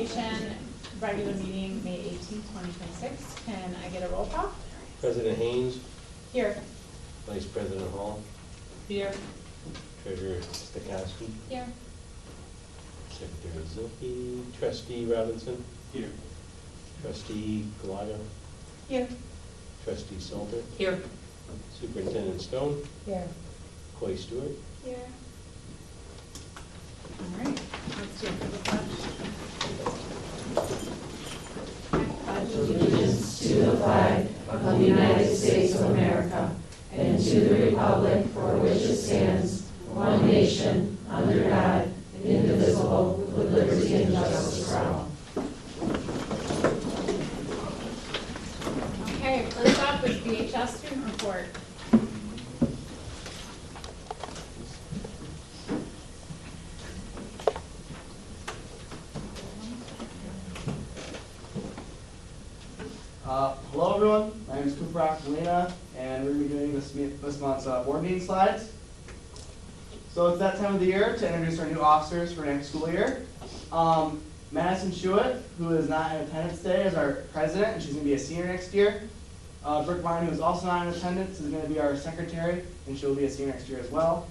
Education, regular meeting, May 18th, 2026. Can I get a roll call? President Haynes, Here. Vice President Hall, Here. Treasurer Stokowski, Here. Secretary Zilke, Trustee Robinson, Here. Trustee Galayo, Here. Trustee Salter, Here. Superintendent Stone, Here. Coy Stewart. Here. All right, let's do it for the pledge. Allegiance to the flag of the United States of America and to the republic for which it stands, one nation, under God, indivisible, with liberty and justice for all. Okay, first up is VHS student report. Hello everyone, my name is Cooper Aquilina, and we're going to be doing this month's board meeting slides. So it's that time of the year to introduce our new officers for next school year. Madison Schuett, who is not in attendance today, is our president, and she's going to be a senior next year. Brooke Martin, who is also not in attendance, is going to be our secretary, and she'll be a senior next year as well.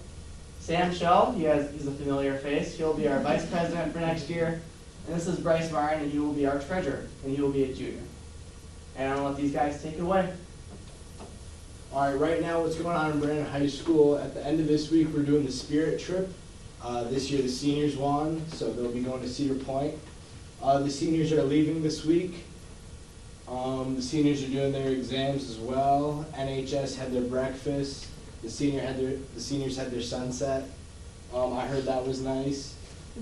Sam Shell, he's a familiar face. He'll be our vice president for next year. And this is Bryce Martin, and he will be our treasurer, and he will be a junior. And I'm going to let these guys take it away. All right, right now what's going on in Brandon High School, at the end of this week, we're doing the Spirit Trip. This year the seniors won, so they'll be going to Cedar Point. The seniors are leaving this week. The seniors are doing their exams as well. NHS had their breakfast. The seniors had their sunset. I heard that was nice.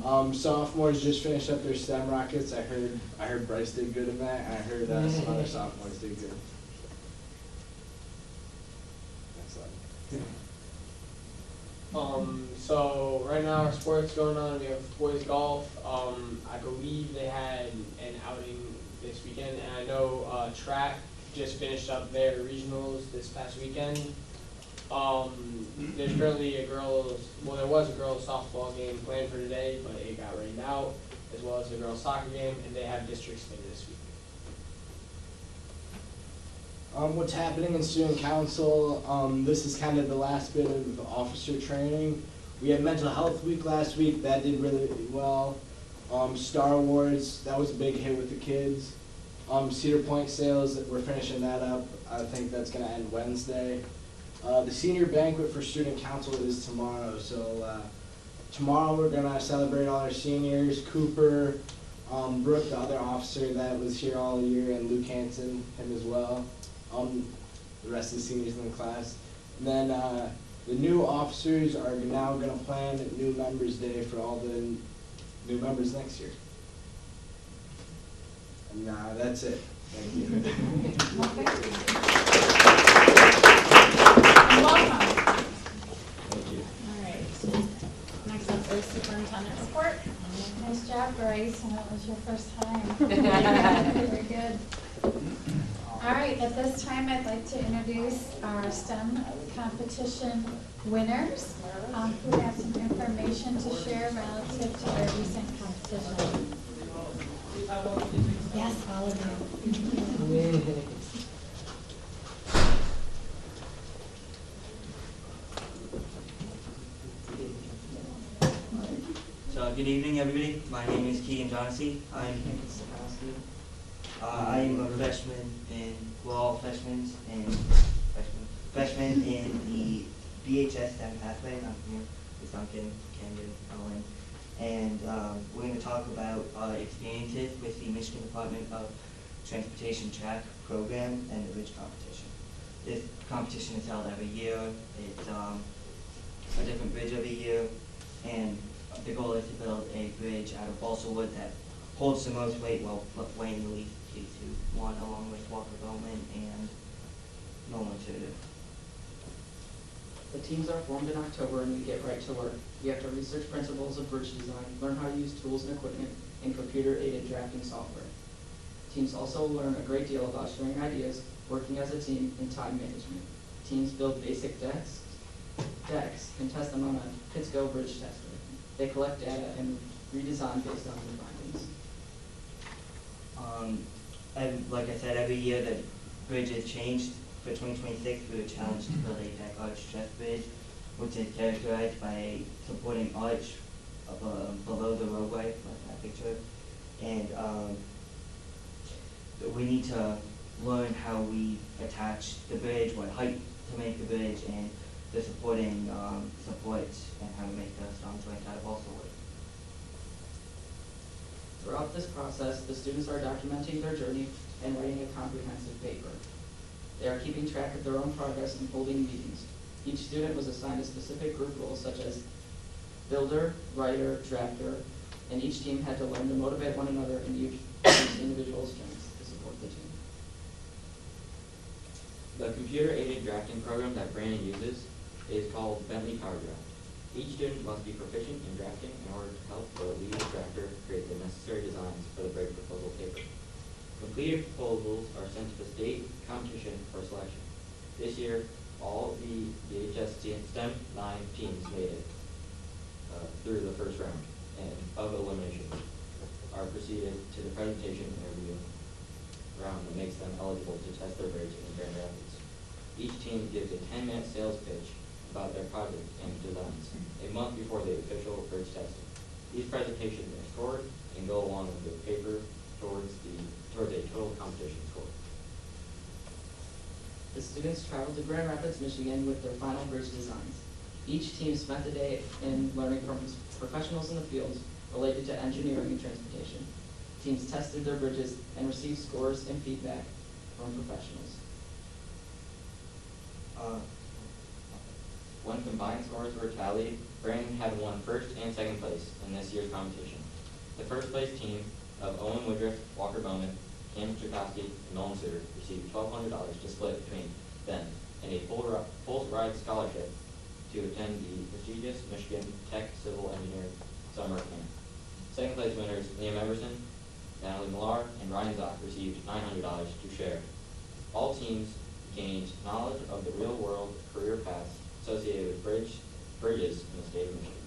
Sophomores just finished up their STEM rockets. I heard Bryce did good in that, and I heard some other sophomores did good. Next slide. So right now our sports going on. We have boys golf. I believe they had an outing this weekend, and I know track just finished up their regionals this past weekend. There's currently there was a girls softball game planned for today, but it got rained out, as well as a girls soccer game, and they have districts later this week. What's happening in student council, this is kind of the last bit of officer training. We had mental health week last week, that did really well. Star Wars, that was a big hit with the kids. Cedar Point sales, we're finishing that up. I think that's gonna end Wednesday. The senior banquet for student council is tomorrow, so tomorrow we're gonna celebrate all our seniors. Cooper, Brooke, the other officer that was here all year, and Luke Hansen, him as well. The rest of the seniors in the class. And then the new officers are now gonna plan new members day for all the new members next year. And that's it. Thank you. Welcome. Thank you. All right. Next up is superintendent report. Nice job, Bryce, and that was your first time. Very good. All right, at this time, I'd like to introduce our STEM competition winners who have some information to share relative to their recent competition. Yes, all of you. So good evening, everybody. My name is Keegan Johnson. I'm a freshman we're all freshmen in the BHS STEM pathway. I'm here with Duncan, Camden, Owen, and we're going to talk about our experiences with the Michigan Department of Transportation track program and the bridge competition. This competition is held every year. It's a different bridge every year, and the goal is to build a bridge out of balsa wood that holds the most weight while weighing the least to one, along with Walker Bowman and Nolan Suter. The teams are formed in October and we get right to work. We have to research principles of bridge design, learn how to use tools and equipment, and computer-aided drafting software. Teams also learn a great deal about sharing ideas, working as a team, and time management. Teams build basic decks, and test them on a Pittsco bridge tester. They collect data and redesign based on their findings. Like I said, every year the bridge is changed. For 2026, we were challenged to build a deck arch dress bridge, which is characterized by a supporting arch below the roadway, like that picture. And we need to learn how we attach the bridge, what height to make the bridge, and the supporting supports, and how to make the strong joints out of balsa wood. Throughout this process, the students are documenting their journey and writing a comprehensive paper. They are keeping track of their own progress and holding meetings. Each student was assigned a specific group role such as builder, writer, drafter, and each team had to learn to motivate one another and use individual strengths to support the team. The computer-aided drafting program that Brandon uses is called Bentley PowerDraft. Each student must be proficient in drafting in order to help the lead drafter create the necessary designs for the bridge proposal paper. Completed proposals are sent to the state competition for selection. This year, all the DHS STEM 9 teams made it through the first round and of elimination are proceeded to the presentation interview round that makes them eligible to test their bridge in Grand Rapids. Each team gives a 10-minute sales pitch about their project and designs a month before the official bridge testing. These presentations are scored and go along with the paper towards a total competition score. The students traveled to Grand Rapids, Michigan with their final bridge designs. Each team spent the day in learning from professionals in the field related to engineering and transportation. Teams tested their bridges and received scores and feedback from professionals. When combined scores were tallied, Brandon had won first and second place in this year's competition. The first place team of Owen Woodruff, Walker Bowman, Cam Tchaikovsky, and Nolan Suter received $1,200 to split between them and a full ride scholarship to attend the prestigious Michigan Tech Civil Engineering Summer Camp. Second place winners Liam Everson, Natalie Millar, and Ryan Zock received $900 to share. All teams gained knowledge of the real-world career paths associated with bridges in the state of Michigan.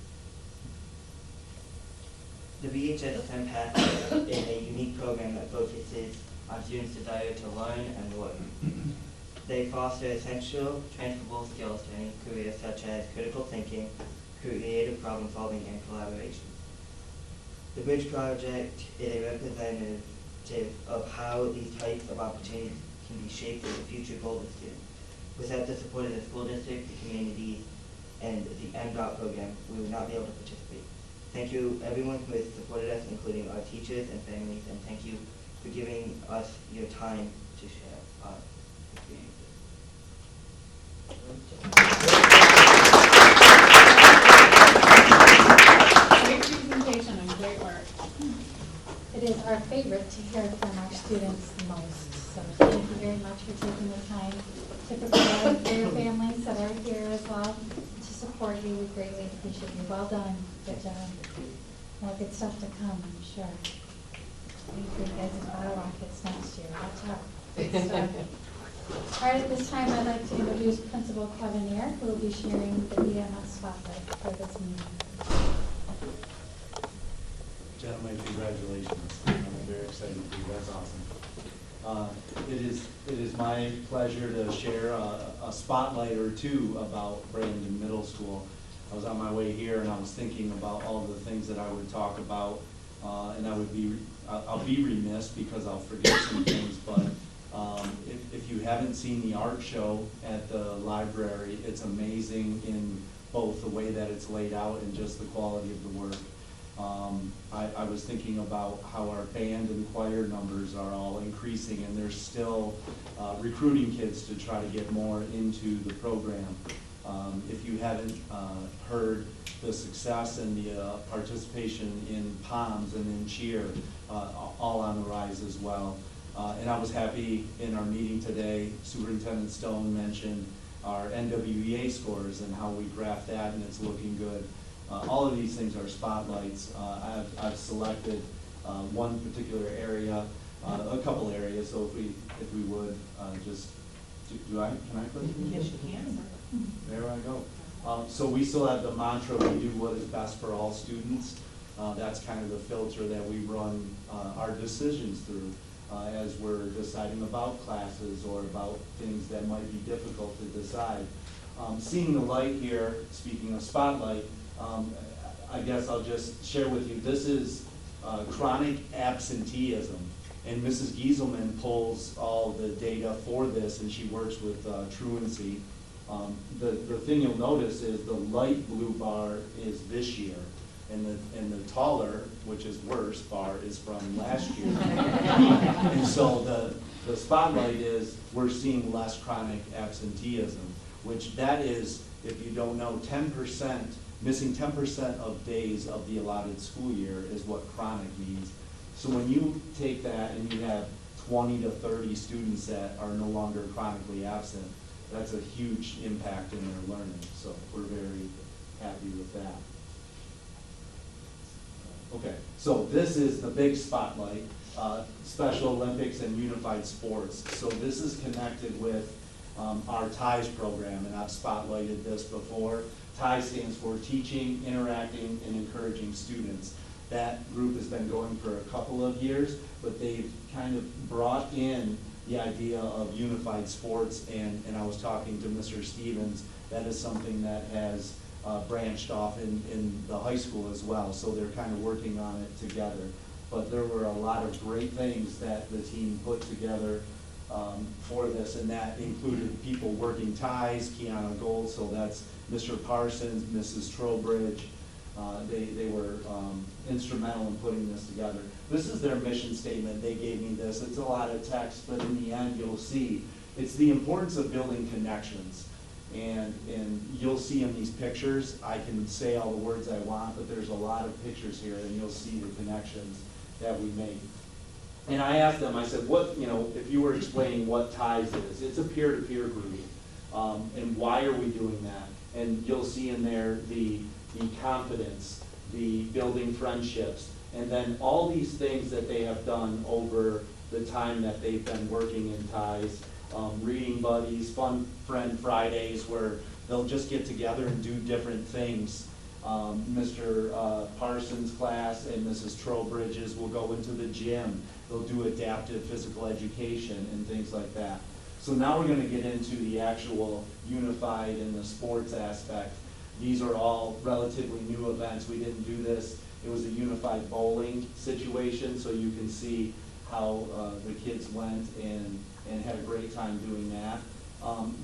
The VHS STEM Path is a unique program that focuses on students' desire to learn and work. They foster essential transferable skills to any career such as critical thinking, creative problem solving, and collaboration. The Bridge Project is a representative of how these types of opportunities can be shaped as a future goal of students. Without the support of the school district, the community, and the MDOT program, we would not be able to participate. Thank you everyone who has supported us, including our teachers and families, and thank you for giving us your time to share our experiences. Great presentation and great work. It is our favorite to hear from our students the most. So thank you very much for taking the time to prepare for your families that are here as well to support you. We greatly appreciate you. Well done. Good job. More good stuff to come, I'm sure. We see you guys in Bottle Rockets next year. Watch out. Good stuff. All right, at this time, I'd like to introduce Principal Cavanier, who will be sharing the EMS spotlight for this meeting. Gentlemen, congratulations. I'm very excited for you. That's awesome. It is my pleasure to share a spotlight or two about Brandon Middle School. I was on my way here and I was thinking about all of the things that I would talk about, and I'll be remiss because I'll forget some things, but if you haven't seen the art show at the library, it's amazing in both the way that it's laid out and just the quality of the work. I was thinking about how our band and choir numbers are all increasing, and they're still recruiting kids to try to get more into the program. If you haven't heard the success and the participation in POMS and in cheer, all on the rise as well. And I was happy in our meeting today, Superintendent Stone mentioned our NWEA scores and how we graphed that, and it's looking good. All of these things are spotlights. I've selected one particular area, a couple areas. So if we would just can I click? Yes, you can. There I go. So we still have the mantra: we do what is best for all students. That's kind of the filter that we run our decisions through. as we're deciding about classes or about things that might be difficult to decide. Seeing the light here, speaking of spotlight, I guess I'll just share with you, this is chronic absenteeism. And Mrs. Gieselman pulls all the data for this, and she works with truancy. The thing you'll notice is the light blue bar is this year, and the taller, which is worse, bar is from last year. And so the spotlight is we're seeing less chronic absenteeism, which that is, if you don't know, 10%, missing 10% of days of the allotted school year is what chronic means. So when you take that and you have 20 to 30 students that are no longer chronically absent, that's a huge impact in their learning. So we're very happy with that. Okay, so this is the big spotlight, Special Olympics and Unified Sports. So this is connected with our TIES program, and I've spotlighted this before. TIES stands for Teaching, Interacting, and Encouraging Students. That group has been going for a couple of years, but they've kind of brought in the idea of unified sports, and I was talking to Mr. Stevens, that is something that has branched off in the high school as well, so they're kind of working on it together. But there were a lot of great things that the team put together for this, and that included people working ties, Kiana Gold, so that's Mr. Parsons, Mrs. Trowbridge. They were instrumental in putting this together. This is their mission statement. They gave me this. It's a lot of text, but in the end, you'll see it's the importance of building connections. And you'll see in these pictures, I can say all the words I want, but there's a lot of pictures here, and you'll see the connections that we make. And I asked them, I said, what, if you were explaining what TIES is, it's a peer-to-peer group. And why are we doing that? And you'll see in there the confidence, the building friendships, and then all these things that they have done over the time that they've been working in TIES. Reading buddies, Fun Friend Fridays, where they'll just get together and do different things. Mr. Parsons' class and Mrs. Trowbridge's will go into the gym. They'll do adaptive physical education and things like that. So now we're going to get into the actual unified and the sports aspect. These are all relatively new events. We didn't do this. It was a unified bowling situation, so you can see how the kids went and had a great time doing that.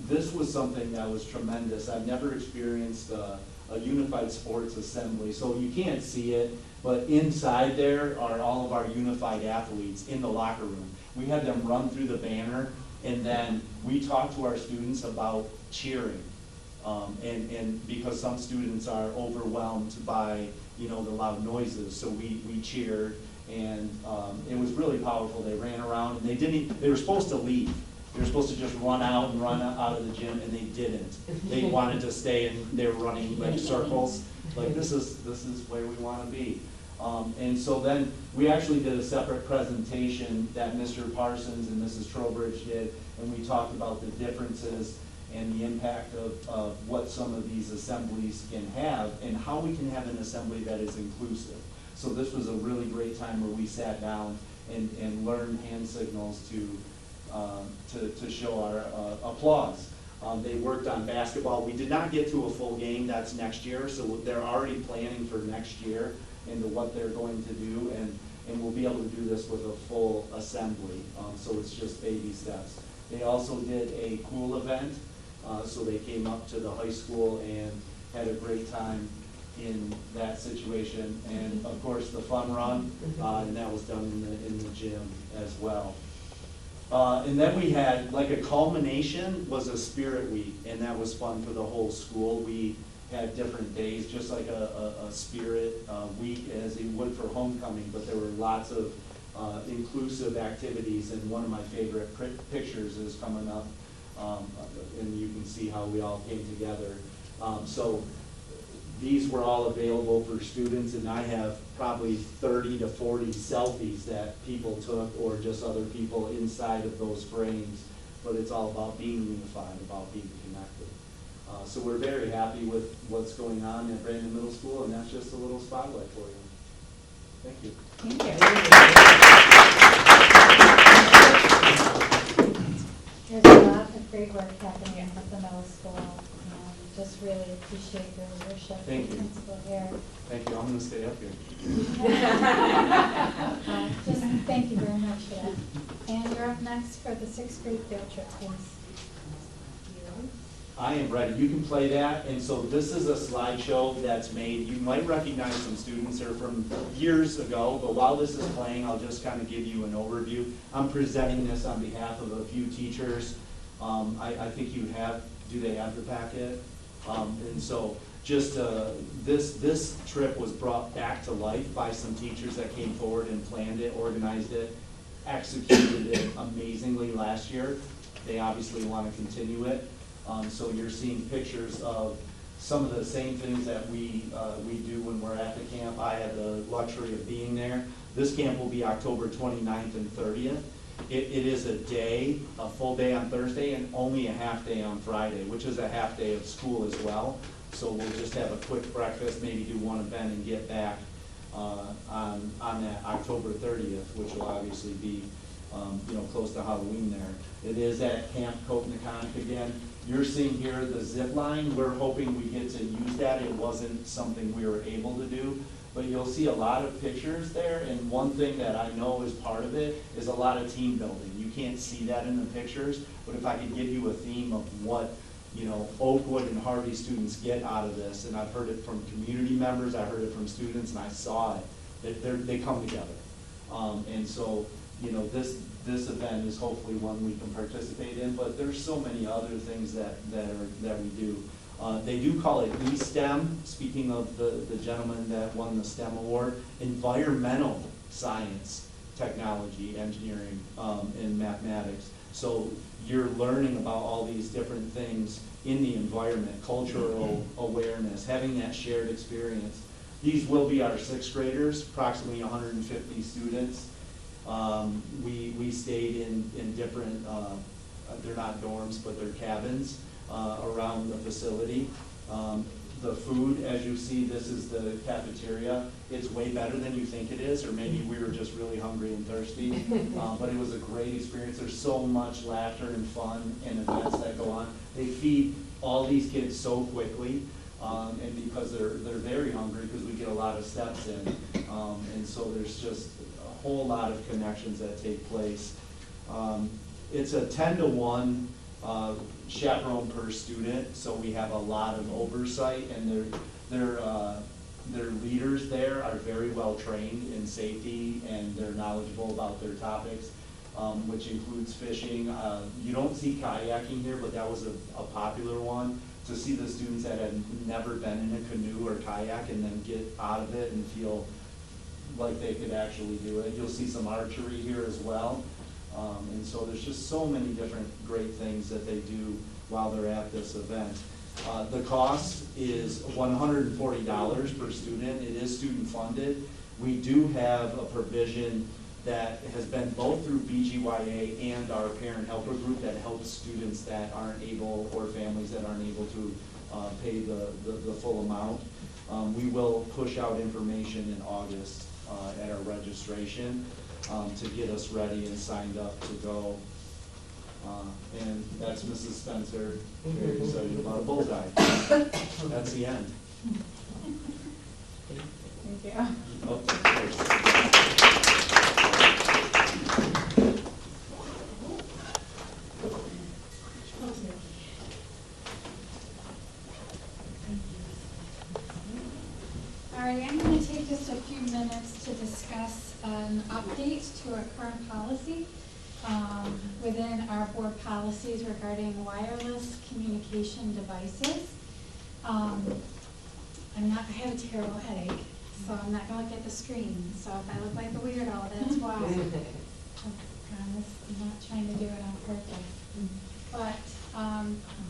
This was something that was tremendous. I've never experienced a unified sports assembly, so you can't see it, but inside there are all of our unified athletes in the locker room. We had them run through the banner, and then we talked to our students about cheering. And because some students are overwhelmed by the loud noises, so we cheered, and it was really powerful. They ran around, and they were supposed to leave. They were supposed to just run out of the gym, and they didn't. They wanted to stay, and they were running like circles. Like this is where we want to be. And so then we actually did a separate presentation that Mr. Parsons and Mrs. Trowbridge did, and we talked about the differences and the impact of what some of these assemblies can have, and how we can have an assembly that is inclusive. So this was a really great time where we sat down and learned hand signals to show our applause. They worked on basketball. We did not get to a full game. That's next year, so they're already planning for next year into what they're going to do, and we'll be able to do this with a full assembly. So it's just baby steps. They also did a pool event. So they came up to the high school and had a great time in that situation. And of course the fun run, and that was done in the gym as well. And then we had, like, a culmination was a spirit week, and that was fun for the whole school. We had different days, just like a spirit week as you would for homecoming, but there were lots of inclusive activities, and one of my favorite pictures is coming up. And you can see how we all came together. So these were all available for students, and I have probably 30 to 40 selfies that people took, or just other people inside of those frames. But it's all about being unified, about being connected. So we're very happy with what's going on at Brandon Middle School, and that's just a little spotlight for you. Thank you. Thank you. There's a lot of great work happening at the middle school. Just really appreciate your leadership. Thank you. Principal here. Thank you, I'm gonna stay up here. Just thank you very much for that. And you're up next for the sixth grade field trip, please. I am ready, you can play that, and so this is a slideshow that's made, you might recognize some students, they're from years ago, but while this is playing, I'll just kind of give you an overview. I'm presenting this on behalf of a few teachers. I think you have, do they have the packet? And so just this trip was brought back to life by some teachers that came forward and planned it, organized it, executed it amazingly last year. They obviously want to continue it. So you're seeing pictures of some of the same things that we do when we're at the camp. I had the luxury of being there. This camp will be October 29th and 30th. It is a day, a full day on Thursday, and only a half day on Friday, which is a half day of school as well. So we'll just have a quick breakfast, maybe do one event and get back on that October 30th, which will obviously be close to Halloween there. It is at Camp Cotanaconk again. You're seeing here the zip line. We're hoping we get to use that. It wasn't something we were able to do. But you'll see a lot of pictures there, and one thing that I know is part of it is a lot of team building. You can't see that in the pictures, but if I could give you a theme of what Oakwood and Harvey students get out of this, and I've heard it from community members, I heard it from students, and I saw it, they come together. And so, this event is hopefully one we can participate in, but there's so many other things that we do. They do call it E-STEM, speaking of the gentleman that won the STEM award, environmental science, technology, engineering, and mathematics. So you're learning about all these different things in the environment, cultural awareness, having that shared experience. These will be our sixth graders, approximately 150 students. We stayed in different, they're not dorms, but they're cabins around the facility. The food, as you see, this is the cafeteria. It's way better than you think it is, or maybe we were just really hungry and thirsty. But it was a great experience. There's so much laughter and fun and events that go on. They feed all these kids so quickly, and because they're very hungry, because we get a lot of steps in. And so there's just a whole lot of connections that take place. It's a 10-to-1 chaperone per student, so we have a lot of oversight, and their leaders there are very well trained in safety, and they're knowledgeable about their topics, which includes fishing. You don't see kayaking here, but that was a popular one, to see the students that had never been in a canoe or kayak and then get out of it and feel like they could actually do it. You'll see some archery here as well. And so there's just so many different great things that they do while they're at this event. The cost is $140 per student. It is student funded. We do have a provision that has been both through BGYA and our parent helper group that helps students that aren't able, or families that aren't able to pay the full amount. We will push out information in August at our registration to get us ready and signed up to go. And that's Mrs. Spencer, very excited about a bullseye. That's the end. Thank you. Oh, of course. All right, I'm going to take just a few minutes to discuss an update to our current policy within our board policies regarding wireless communication devices. I have a terrible headache, so I'm not going to look at the screen. So if I look like a weirdo, that's why. I promise I'm not trying to do it on purpose. But, oh,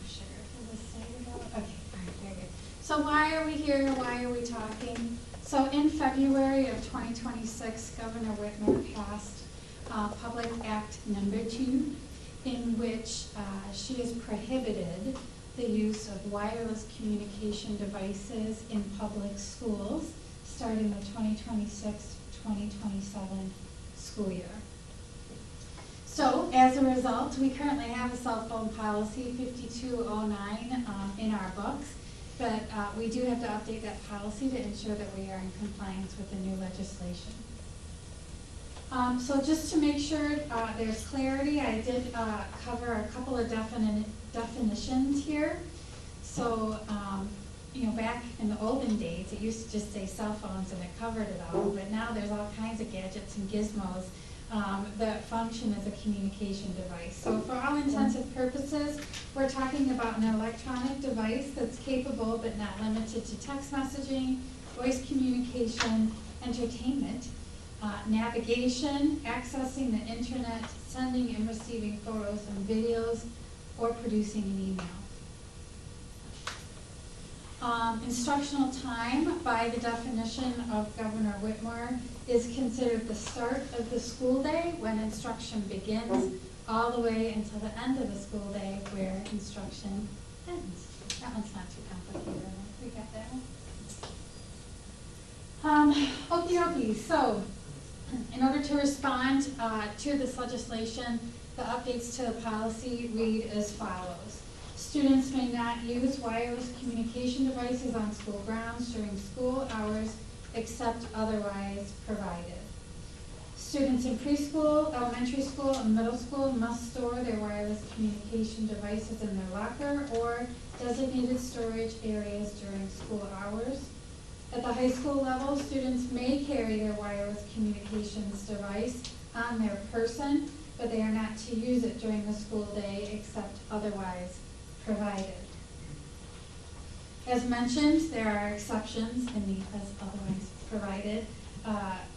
sugar, does this say it all? Okay, all right, very good. So why are we here? Why are we talking? So in February of 2026, Governor Whitmer passed Public Act Number 2, in which she has prohibited the use of wireless communication devices in public schools starting the 2026-2027 school year. So as a result, we currently have a cell phone policy 5209 in our books, but we do have to update that policy to ensure that we are in compliance with the new legislation. So just to make sure there's clarity, I did cover a couple of definitions here. So, you know, back in the olden days, it used to just say cell phones and it covered it all, but now there's all kinds of gadgets and gizmos that function as a communication device. So for all intents and purposes, we're talking about an electronic device that's capable but not limited to text messaging, voice communication, entertainment, navigation, accessing the internet, sending and receiving photos and videos, or producing an email. Instructional time, by the definition of Governor Whitmore, is considered the start of the school day when instruction begins, all the way until the end of the school day where instruction ends. That one's not too complicated, we got that one. Okie dokie, so in order to respond to this legislation, the updates to the policy read as follows. Students may not use wireless communication devices on school grounds during school hours except otherwise provided. Students in preschool, elementary school, and middle school must store their wireless communication devices in their locker or designated storage areas during school hours. At the high school level, students may carry their wireless communications device on their person, but they are not to use it during the school day except otherwise provided. As mentioned, there are exceptions in the as otherwise provided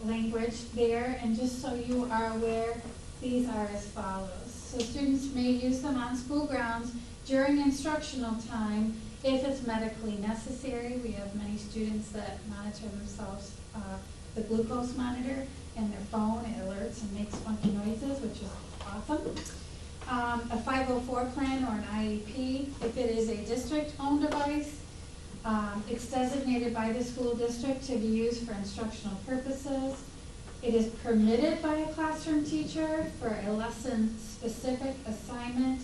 language there, and just so you are aware, these are as follows. So students may use them on school grounds during instructional time if it's medically necessary. We have many students that monitor themselves, the glucose monitor and their phone, it alerts and makes funky noises, which is awesome. A 504 plan or an IEP, if it is a district-owned device, it's designated by the school district to be used for instructional purposes. It is permitted by a classroom teacher for a lesson-specific assignment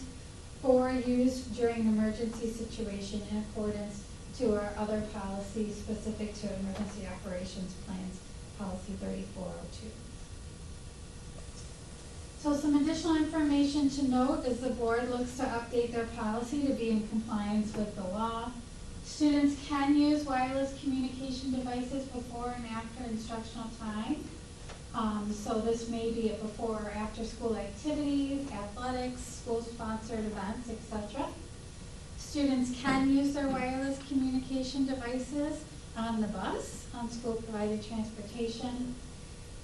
or used during an emergency situation in accordance to our other policies specific to emergency operations plans, policy 3402. So some additional information to note as the board looks to update their policy to be in compliance with the law. Students can use wireless communication devices before and after instructional time. So this may be at before or after school activities, athletics, school-sponsored events, etc. Students can use their wireless communication devices on the bus, on school-provided transportation.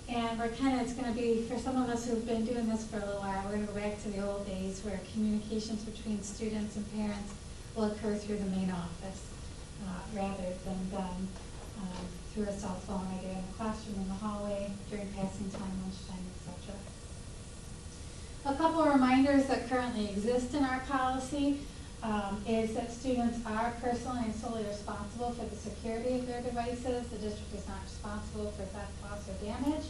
And it's going to be, for some of us who've been doing this for a little while, we're going to go back to the old days where communications between students and parents will occur through the main office rather than done through a cell phone, either in the classroom, in the hallway, during passing time, lunchtime, etc. A couple of reminders that currently exist in our policy is that students are personally and solely responsible for the security of their devices. The district is not responsible for theft, loss, or damage.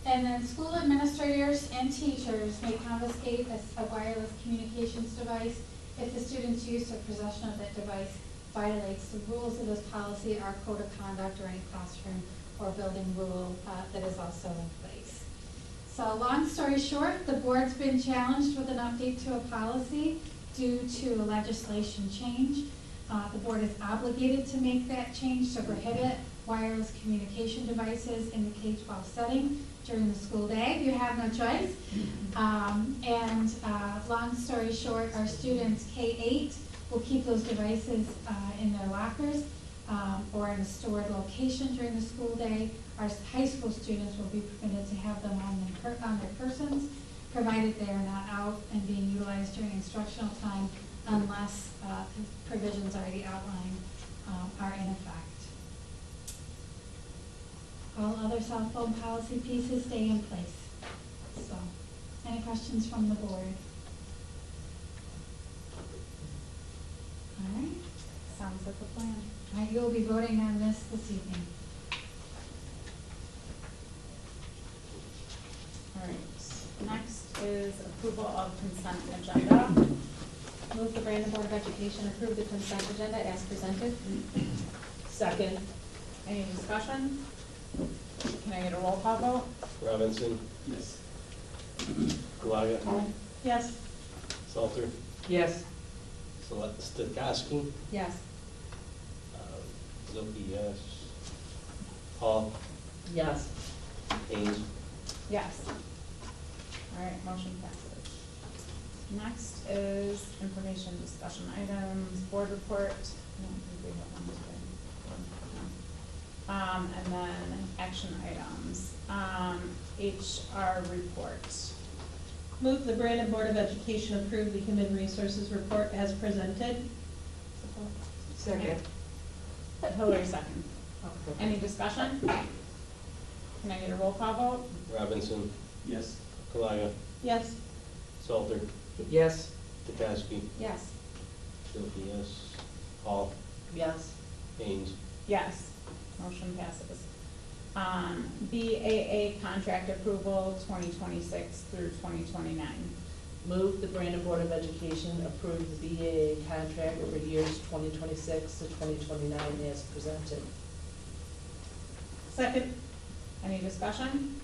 And then school administrators and teachers may confiscate a wireless communications device if the student's use or possession of that device violates the rules of this policy, our code of conduct, or any classroom or building rule that is also in place. So long story short, the board's been challenged with an update to a policy due to a legislation change. The board is obligated to make that change to prohibit wireless communication devices in the K-12 setting during the school day. You have no choice. Long story short, our students K-8 will keep those devices in their lockers or in a stored location during the school day. Our high school students will be permitted to have them on their persons, provided they are not out and being utilized during instructional time unless the provisions already outlined are in effect. All other cell phone policy pieces stay in place. So, any questions from the board? All right, sounds like a plan. All right, you'll be voting on this evening. All right, next is approval of consent agenda. Move the Brandon Board of Education approve the consent agenda as presented. Second. Any discussion? Can I get a roll call vote? Robinson, Yes. Caloga, Yes. Salter, Yes. Stokowski, Yes. Zilke, yes. Hall, Yes. Haynes, Yes. All right, motion passes. Next is information discussion items, board report. I don't think we have one today. And then action items. HR report. Move the Brandon Board of Education approve the Human Resources Report as presented. Second. Hillary second. Any discussion? Can I get a roll call vote? Robinson, Yes. Caloga, Yes. Salter, Yes. Stokowski, Yes. Zilke, yes. Hall, Yes. Haynes, Yes. Motion passes. BAA contract approval 2026 through 2029. Move the Brandon Board of Education approve the BAA contract for years 2026 to 2029 as presented. Second. Any discussion?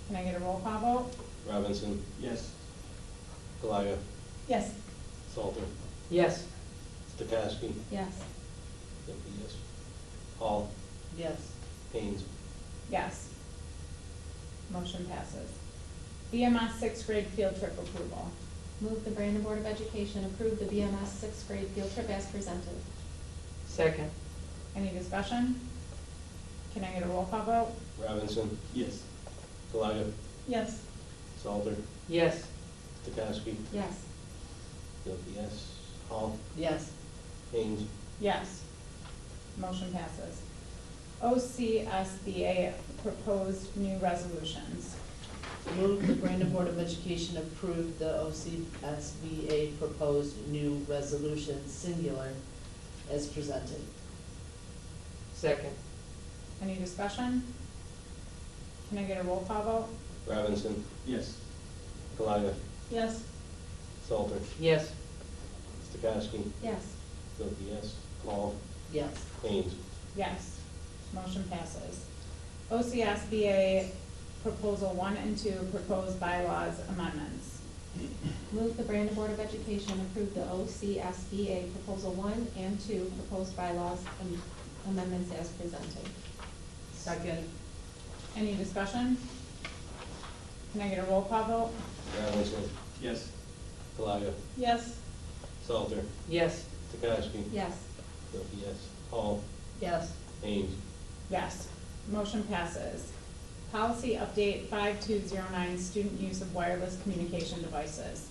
Can I get a roll call vote? Robinson, Yes. Caloga, Yes. Salter, Yes. Stokowski, Yes. Zilke, yes. Hall, Yes. Haynes, Yes. Motion passes. BMS sixth grade field trip approval. Move the Brandon Board of Education approve the BMS sixth grade field trip as presented. Second. Any discussion? Can I get a roll call vote? Robinson, Yes. Caloga, Yes. Salter, Yes. Stokowski, Yes. Zilke, yes. Hall, Yes. Haynes, Yes. Motion passes. OCSBA proposed new resolutions. Move the Brandon Board of Education approve the OCSBA proposed new resolution singular as presented. Second. Any discussion? Can I get a roll call vote? Robinson, Yes. Caloga, Yes. Salter, Yes. Stokowski, Yes. Zilke, yes. Hall, Yes. Haynes, Yes. Motion passes. OCSBA proposal 1 and 2 proposed bylaws amendments. Move the Brandon Board of Education approve the OCSBA proposal 1 and 2 proposed bylaws and amendments as presented. Second. Any discussion? Can I get a roll call vote? Robinson, Yes. Caloga, Yes. Salter, Yes. Stokowski, Yes. Zilke, yes. Hall, Yes. Haynes, Yes. Motion passes. Policy update 5209, student use of wireless communication devices.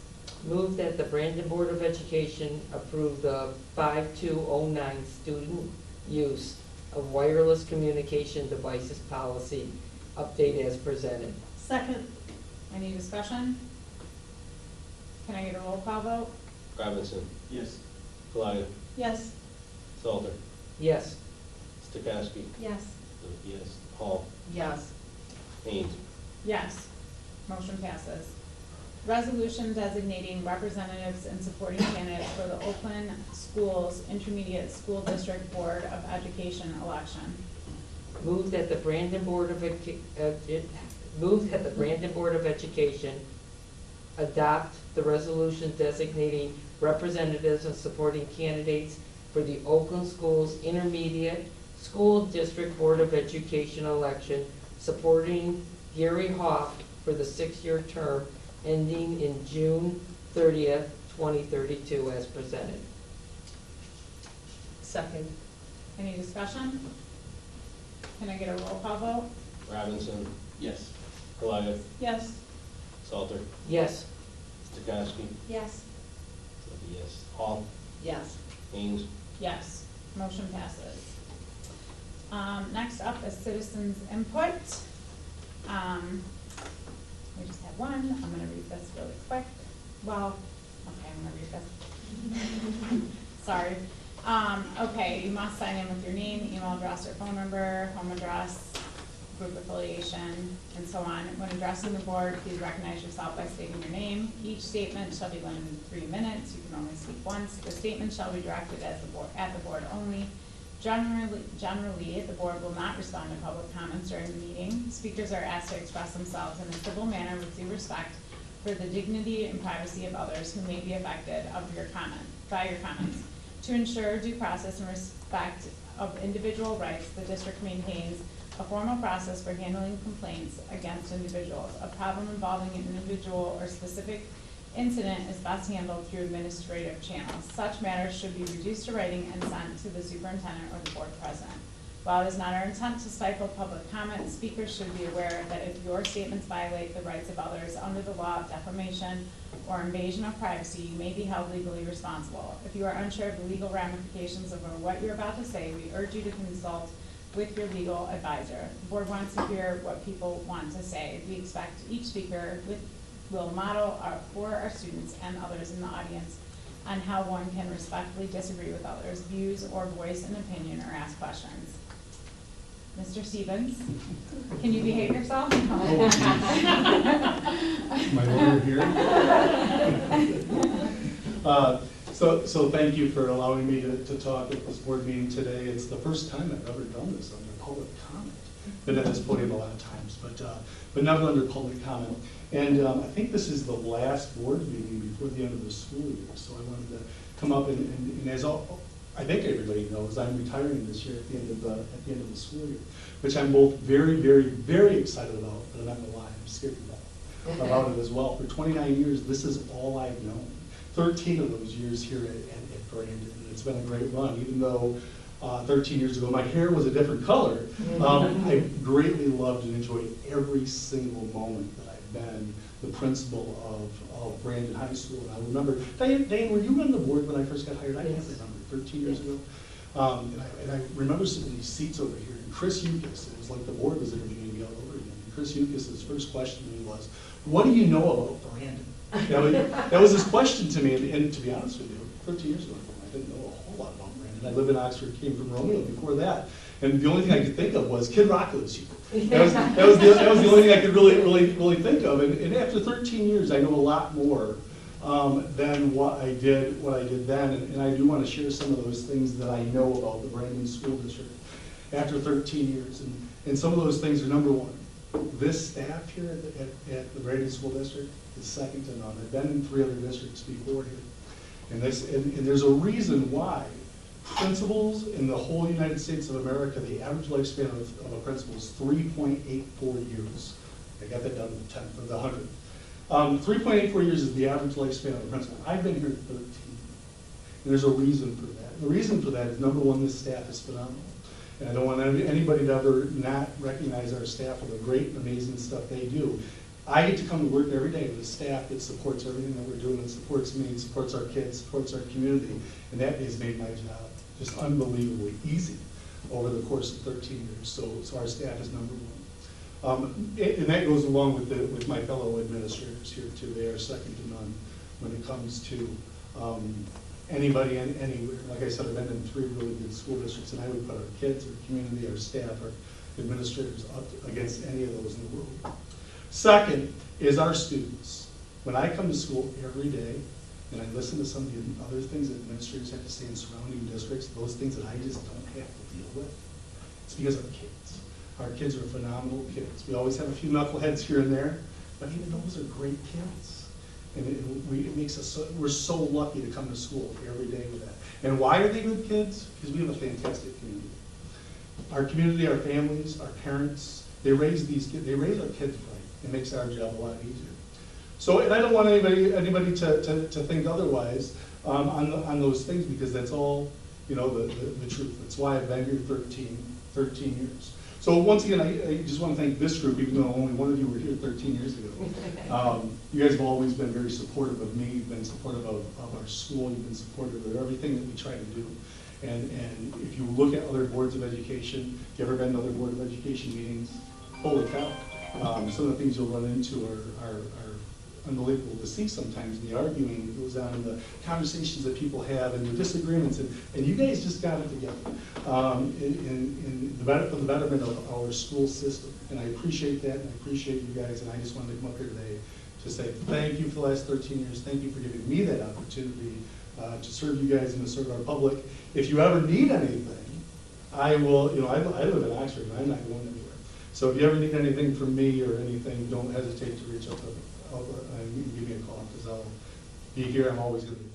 Move that the Brandon Board of Education approve the 5209 student use of wireless communication devices policy update as presented. Second. Any discussion? Can I get a roll call vote? Robinson, Yes. Caloga, Yes. Salter, Yes. Stokowski, Yes. Zilke, yes. Hall, Yes. Haynes, Yes. Motion passes. Resolution designating representatives and supporting candidates for the Oakland Schools Intermediate School District Board of Education election. Move that the Brandon Board of Education adopt the resolution designating representatives and supporting candidates for the Oakland Schools Intermediate School District Board of Education election, supporting Gary Hoff for the 6-year term ending in June 30th, 2032 as presented. Second. Any discussion? Can I get a roll call vote? Robinson, Yes. Caloga, Yes. Salter, Yes. Stokowski, Yes. Zilke, yes. Hall, Yes. Haynes, Yes. Motion passes. Next up is citizens input. We just have one. I'm gonna read this really quick. Well, okay, I'm gonna read this. Sorry. Okay, you must sign in with your name, email address, or phone number, home address. group affiliation, and so on. When addressing the board, please recognize yourself by stating your name. Each statement shall be limited to 3 minutes. You can only speak once. The statement shall be directed at the board only. Generally, the board will not respond to public comments during the meeting. Speakers are asked to express themselves in a civil manner with due respect for the dignity and privacy of others who may be affected by your comments. To ensure due process and respect of individual rights, the district maintains a formal process for handling complaints against individuals. A problem involving an individual or specific incident is best handled through administrative channels. Such matters should be reduced to writing and sent to the superintendent or the board president. While it is not our intent to stifle public comment, speakers should be aware that if your statements violate the rights of others under the law of defamation or invasion of privacy, you may be held legally responsible. If you are unsure of the legal ramifications of what you're about to say, we urge you to consult with your legal advisor. The board wants to hear what people want to say. We expect each speaker will model for our students and others in the audience on how one can respectfully disagree with others' views or voice an opinion or ask questions. Mr. Stevens, can you behave yourself? My lawyer here. So thank you for allowing me to talk at this board meeting today. It's the first time I've ever done this under public comment. Been at this podium a lot of times, but never under public comment. And I think this is the last board meeting before the end of the school year. So I wanted to come up and as I think everybody knows, I'm retiring this year at the end of the school year, which I'm both very, very, very excited about, but I'm not gonna lie, I'm scared about it as well. For 29 years, this is all I've known. 13 of those years here at Brandon, and it's been a great run, even though 13 years ago my hair was a different color. I greatly loved and enjoyed every single moment that I've been the principal of Brandon High School. And I remember, Dane, were you on the board when I first got hired? I can't remember, 13 years ago. And I remember sitting in these seats over here, and Chris Yukis, it was like the board was interviewing me all over again. And Chris Yukis' first question to me was, what do you know about Brandon? That was his question to me, and to be honest with you, 13 years ago, I didn't know a whole lot about Brandon. I lived in Oxford, came from Romeo before that, and the only thing I could think of was Kid Rock lives here. That was the only thing I could really think of. And after 13 years, I know a lot more than what I did then, and I do want to share some of those things that I know about the Brandon School District after 13 years. And some of those things are, number one, this staff here at the Brandon School District is second to none. I've been in 3 other districts before here. And there's a reason why principals in the whole United States of America, the average lifespan of a principal is 3.84 years. I got that down to the 10th of the 100th. 3.84 years is the average lifespan of a principal. I've been here 13. And there's a reason for that. The reason for that is, number one, this staff is phenomenal. And I don't want anybody to ever not recognize our staff for the great and amazing stuff they do. I get to come to work every day with a staff that supports everything that we're doing, and supports me, supports our kids, supports our community, and that has made my job just unbelievably easy over the course of 13 years. So our staff is number one. And that goes along with my fellow administrators here too. They are second to none when it comes to anybody and anywhere. Like I said, I've been in 3 really good school districts, and I would put our kids, our community, our staff, our administrators up against any of those in the world. Second is our students. When I come to school every day and I listen to some of the other things that administrators have to say in surrounding districts, those things that I just don't have to deal with, it's because of kids. Our kids are phenomenal kids. We always have a few knuckleheads here and there, but even those are great kids. And it makes us we're so lucky to come to school every day with that. And why are they good kids? Because we have a fantastic community. Our community, our families, our parents, they raise these kids, they raise our kids right. It makes our job a lot easier. So, and I don't want anybody to think otherwise on those things, because that's all, the truth. That's why I've been here 13 years. So once again, I just want to thank this group, even though only one of you were here 13 years ago. You guys have always been very supportive of me. You've been supportive of our school. You've been supportive of everything that we try to do. And if you look at other boards of education, if you've ever been to other board of education meetings, holy cow. Some of the things you'll run into are unbelievable to see sometimes, in the arguing that goes on, and the conversations that people have, and the disagreements, and you guys just got it together for the betterment of our school system. And I appreciate that, and I appreciate you guys, and I just wanted to come up here today to say thank you for the last 13 years. Thank you for giving me that opportunity to serve you guys and to serve our public. If you ever need anything, I will, I live in Oxford, and I'm not going anywhere. So if you ever need anything from me or anything, don't hesitate to reach out to, and give me a call, because I'll be here. I'm always going to be